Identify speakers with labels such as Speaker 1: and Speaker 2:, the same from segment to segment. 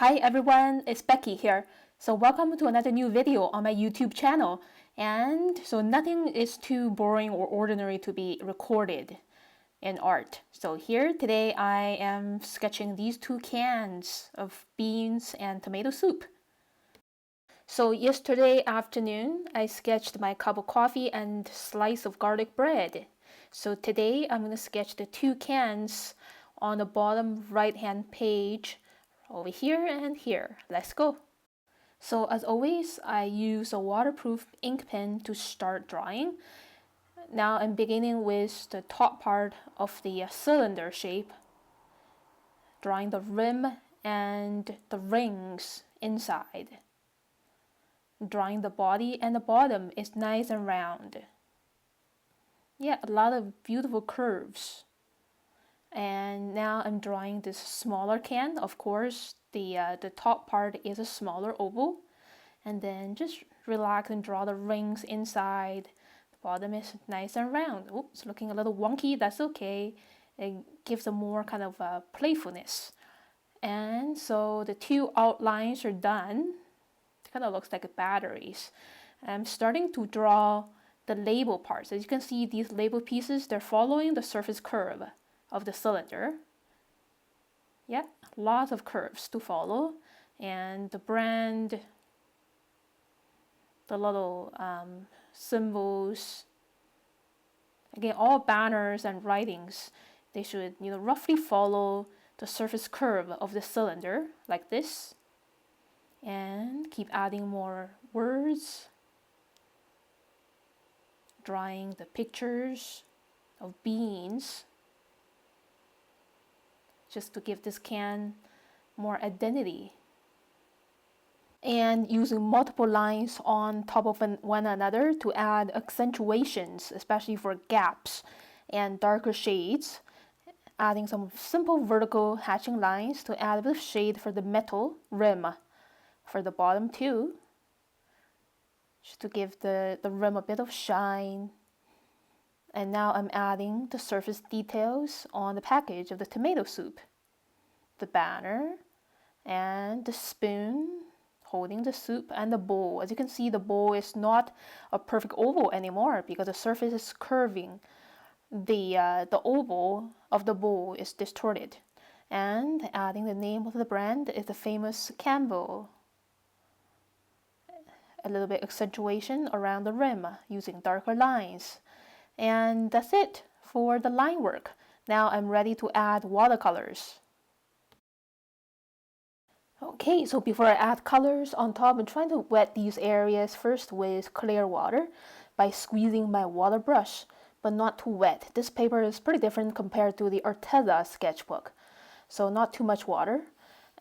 Speaker 1: Hi everyone, it's Becky here. So welcome to another new video on my YouTube channel. And so nothing is too boring or ordinary to be recorded in art. So here today I am sketching these two cans of beans and tomato soup. So yesterday afternoon I sketched my cup of coffee and slice of garlic bread. So today I'm going to sketch the two cans on the bottom right hand page over here and here. Let's go. So as always, I use a waterproof ink pen to start drawing. Now I'm beginning with the top part of the cylinder shape, drawing the rim and the rings inside. Drawing the body and the bottom is nice and round. Yeah, a lot of beautiful curves. And now I'm drawing this smaller can. Of course, the top part is a smaller oval. And then just relax and draw the rings inside. The bottom is nice and round. Oops, looking a little wonky, that's okay. It gives a more kind of playfulness. And so the two outlines are done. It kind of looks like batteries. I'm starting to draw the label parts. As you can see, these label pieces, they're following the surface curve of the cylinder. Yeah, lots of curves to follow. And the brand, the little symbols, again, all banners and writings, they should roughly follow the surface curve of the cylinder like this. And keep adding more words, drawing the pictures of beans, just to give this can more identity. And using multiple lines on top of one another to add accentuations, especially for gaps and darker shades. Adding some simple vertical hatching lines to add a bit of shade for the metal rim for the bottom too, just to give the rim a bit of shine. And now I'm adding the surface details on the package of the tomato soup, the banner, and the spoon holding the soup, and the bowl. As you can see, the bowl is not a perfect oval anymore because the surface is curving. The oval of the bowl is distorted. And adding the name of the brand is the famous Campbell. A little bit accentuation around the rim using darker lines. And that's it for the line work. Now I'm ready to add watercolors. Okay, so before I add colors on top, I'm trying to wet these areas first with clear water by squeezing my water brush, but not too wet. This paper is pretty different compared to the Arteza sketchbook, so not too much water.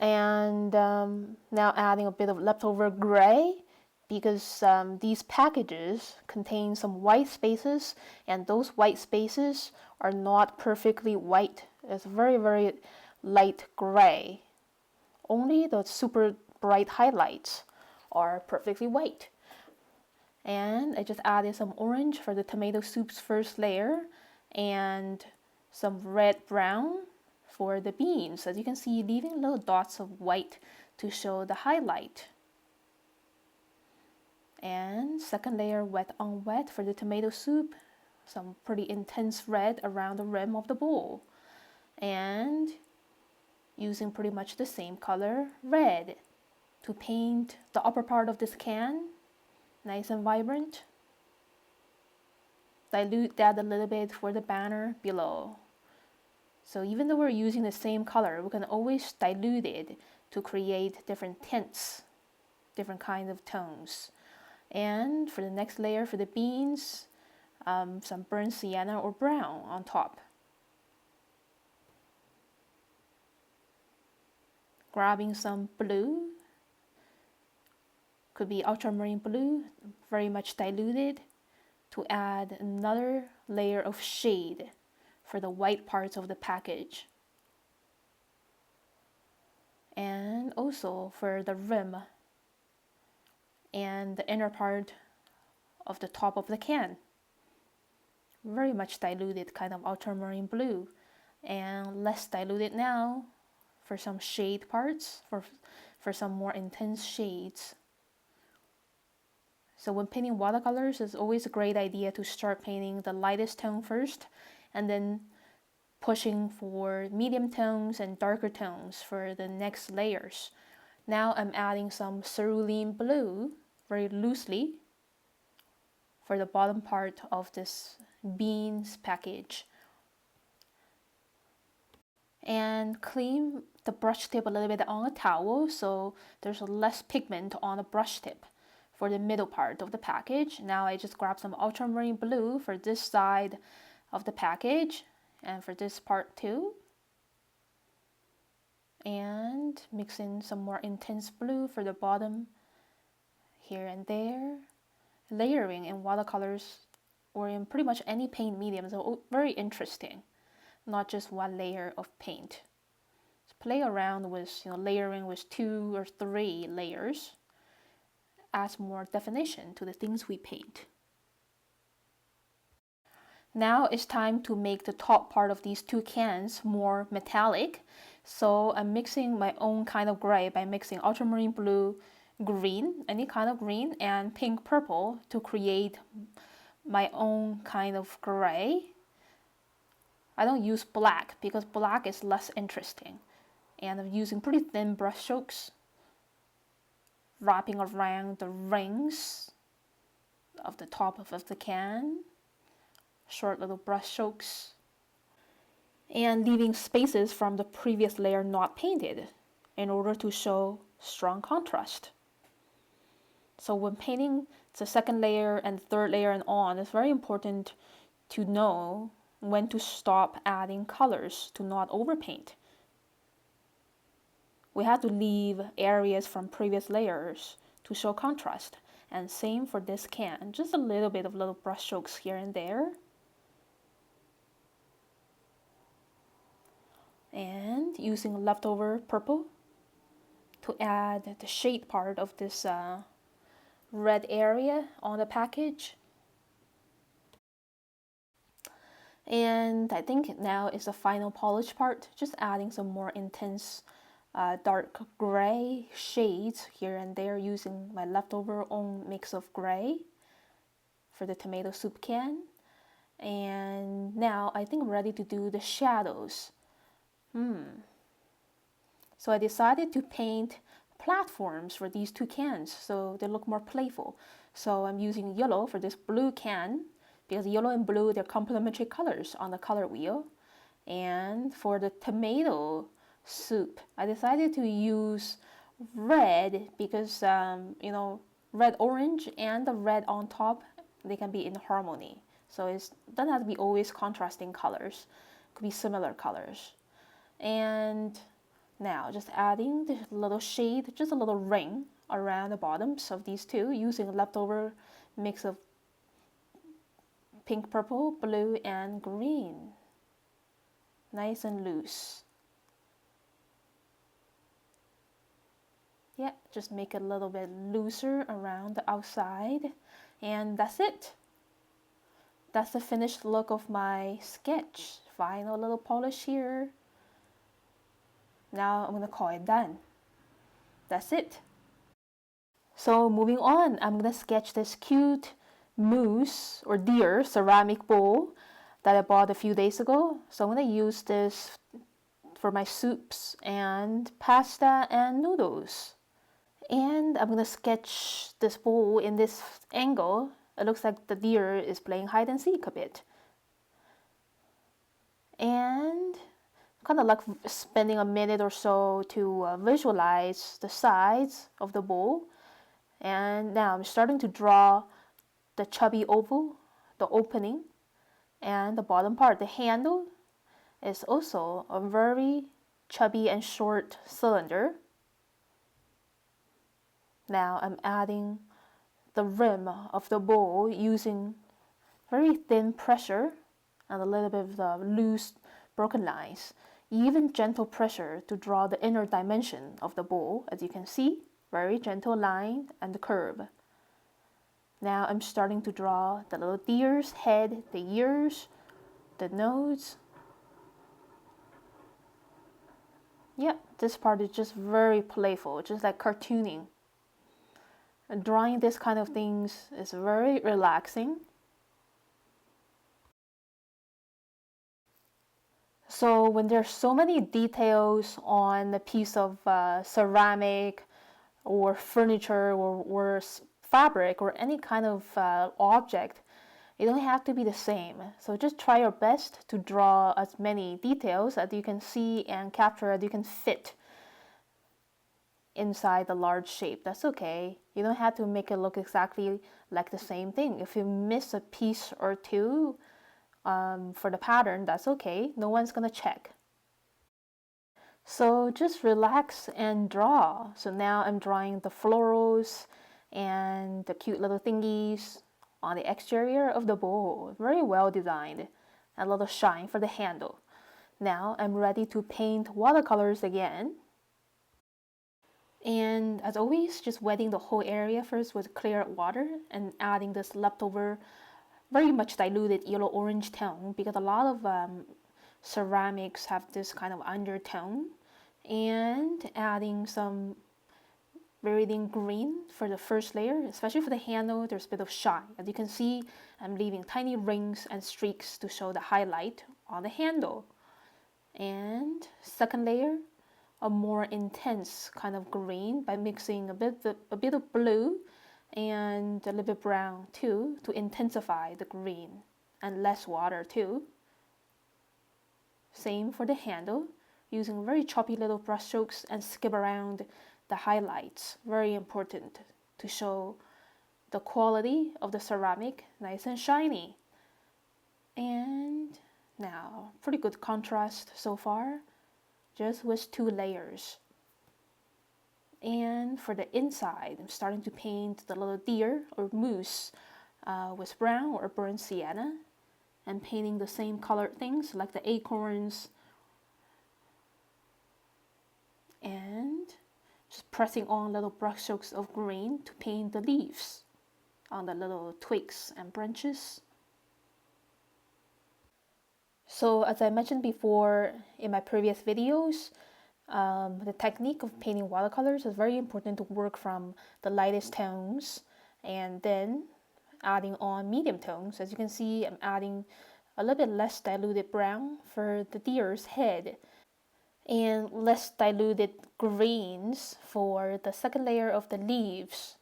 Speaker 1: And now adding a bit of leftover gray because these packages contain some white spaces, and those white spaces are not perfectly white. It's very, very light gray. Only the super bright highlights are perfectly white. And I just added some orange for the tomato soup's first layer and some red brown for the beans. As you can see, leaving little dots of white to show the highlight. And second layer wet on wet for the tomato soup. Some pretty intense red around the rim of the bowl. And using pretty much the same color, red, to paint the upper part of this can, nice and vibrant. Dilute that a little bit for the banner below. So even though we're using the same color, we can always dilute it to create different tints, different kinds of tones. And for the next layer, for the beans, some burnt sienna or brown on top. Grabbing some blue, could be ultramarine blue, very much diluted, to add another layer of shade for the white parts of the package. And also for the rim and the inner part of the top of the can. Very much diluted, kind of ultramarine blue. And less diluted now for some shade parts, for for some more intense shades. So when painting watercolors, it's always a great idea to start painting the lightest tone first, and then pushing for medium tones and darker tones for the next layers. Now I'm adding some cerulean blue very loosely for the bottom part of this beans package. And clean the brush tip a little bit on a towel so there's less pigment on the brush tip for the middle part of the package. Now I just grab some ultramarine blue for this side of the package and for this part too. And mix in some more intense blue for the bottom here and there. Layering in watercolors or in pretty much any paint medium is very interesting. Not just one layer of paint. So play around with layering with 2 or 3 layers. Adds more definition to the things we paint. Now it's time to make the top part of these 2 cans more metallic. So I'm mixing my own kind of gray by mixing ultramarine blue, green, any kind of green, and pink purple to create my own kind of gray. I don't use black because black is less interesting. And I'm using pretty thin brush strokes, wrapping around the rings of the top of the can. Short little brush strokes. And leaving spaces from the previous layer not painted in order to show strong contrast. So when painting the second layer and third layer and on, it's very important to know when to stop adding colors to not overpaint. We have to leave areas from previous layers to show contrast. And same for this can, just a little bit of little brush strokes here and there. And using leftover purple to add the shade part of this red area on the package. And I think now is the final polish part, just adding some more intense dark gray shades here and there using my leftover own mix of gray for the tomato soup can. And now I think I'm ready to do the shadows. So I decided to paint platforms for these 2 cans so they look more playful. So I'm using yellow for this blue can because yellow and blue, they're complementary colors on the color wheel. And for the tomato soup, I decided to use red because red orange and the red on top, they can be in harmony. So it doesn't have to be always contrasting colors. It could be similar colors. And now just adding the little shade, just a little ring around the bottoms of these 2 using a leftover mix of pink, purple, blue, and green. Nice and loose. Yeah, just make it a little bit looser around the outside. And that's it. That's the finished look of my sketch. Final little polish here. Now I'm going to call it done. That's it. So moving on, I'm going to sketch this cute moose or deer ceramic bowl that I bought a few days ago. So I'm going to use this for my soups and pasta and noodles. And I'm going to sketch this bowl in this angle. It looks like the deer is playing hide and seek a bit. And kind of like spending a minute or so to visualize the sides of the bowl. And now I'm starting to draw the chubby oval, the opening, and the bottom part. The handle is also a very chubby and short cylinder. Now I'm adding the rim of the bowl using very thin pressure and a little bit of the loose broken lines. Even gentle pressure to draw the inner dimension of the bowl. As you can see, very gentle line and the curve. Now I'm starting to draw the little deer's head, the ears, the nose. Yep, this part is just very playful, just like cartooning. And drawing this kind of things is very relaxing. So when there's so many details on a piece of ceramic or furniture or fabric or any kind of object, it don't have to be the same. So just try your best to draw as many details that you can see and capture that you can fit inside the large shape. That's okay. You don't have to make it look exactly like the same thing. If you miss a piece or two for the pattern, that's okay. No one's gonna check. So just relax and draw. So now I'm drawing the florals and the cute little thingies on the exterior of the bowl. Very well designed. A little shine for the handle. Now I'm ready to paint watercolors again. And as always, just wetting the whole area first with clear water and adding this leftover, very much diluted yellow-orange tone, because a lot of ceramics have this kind of undertone. And adding some viridian green for the first layer, especially for the handle, there's a bit of shine. As you can see, I'm leaving tiny rings and streaks to show the highlight on the handle. And second layer, a more intense kind of green by mixing a bit of blue and a little bit brown too to intensify the green, and less water too. Same for the handle, using very choppy little brush strokes and skip around the highlights. Very important to show the quality of the ceramic, nice and shiny. And now, pretty good contrast so far, just with 2 layers. And for the inside, I'm starting to paint the little deer or moose with brown or burnt sienna, and painting the same colored things like the acorns, and just pressing on little brush strokes of green to paint the leaves on the little twigs and branches. So as I mentioned before in my previous videos, the technique of painting watercolors is very important to work from the lightest tones and then adding on medium tones. As you can see, I'm adding a little bit less diluted brown for the deer's head and less diluted greens for the second layer of the leaves.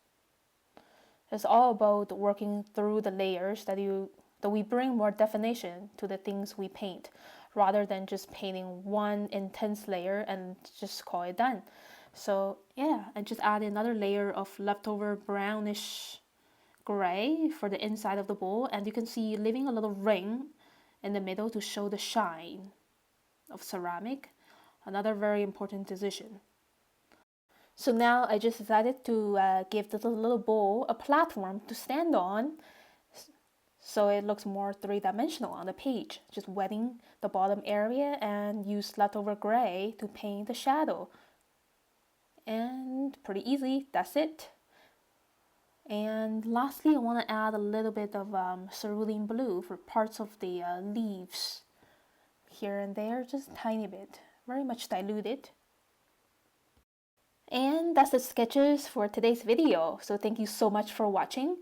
Speaker 1: It's all about working through the layers that we bring more definition to the things we paint, rather than just painting one intense layer and just call it done. So yeah, I just add another layer of leftover brownish gray for the inside of the bowl, and you can see leaving a little ring in the middle to show the shine of ceramic. Another very important decision. So now I just decided to give the little bowl a platform to stand on, so it looks more three-dimensional on the page. Just wetting the bottom area and use leftover gray to paint the shadow. And pretty easy, that's it. And lastly, I want to add a little bit of cerulean blue for parts of the leaves. Here and there, just a tiny bit. Very much diluted. And that's the sketches for today's video. So thank you so much for watching.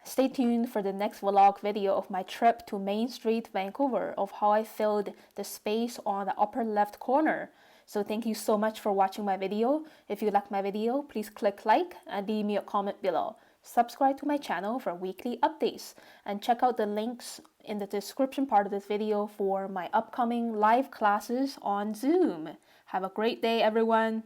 Speaker 1: Stay tuned for the next vlog video of my trip to Main Street, Vancouver, of how I filled the space on the upper left corner. So thank you so much for watching my video. If you like my video, please click like and leave me a comment below. Subscribe to my channel for weekly updates, and check out the links in the description part of this video for my upcoming live classes on Zoom. Have a great day, everyone.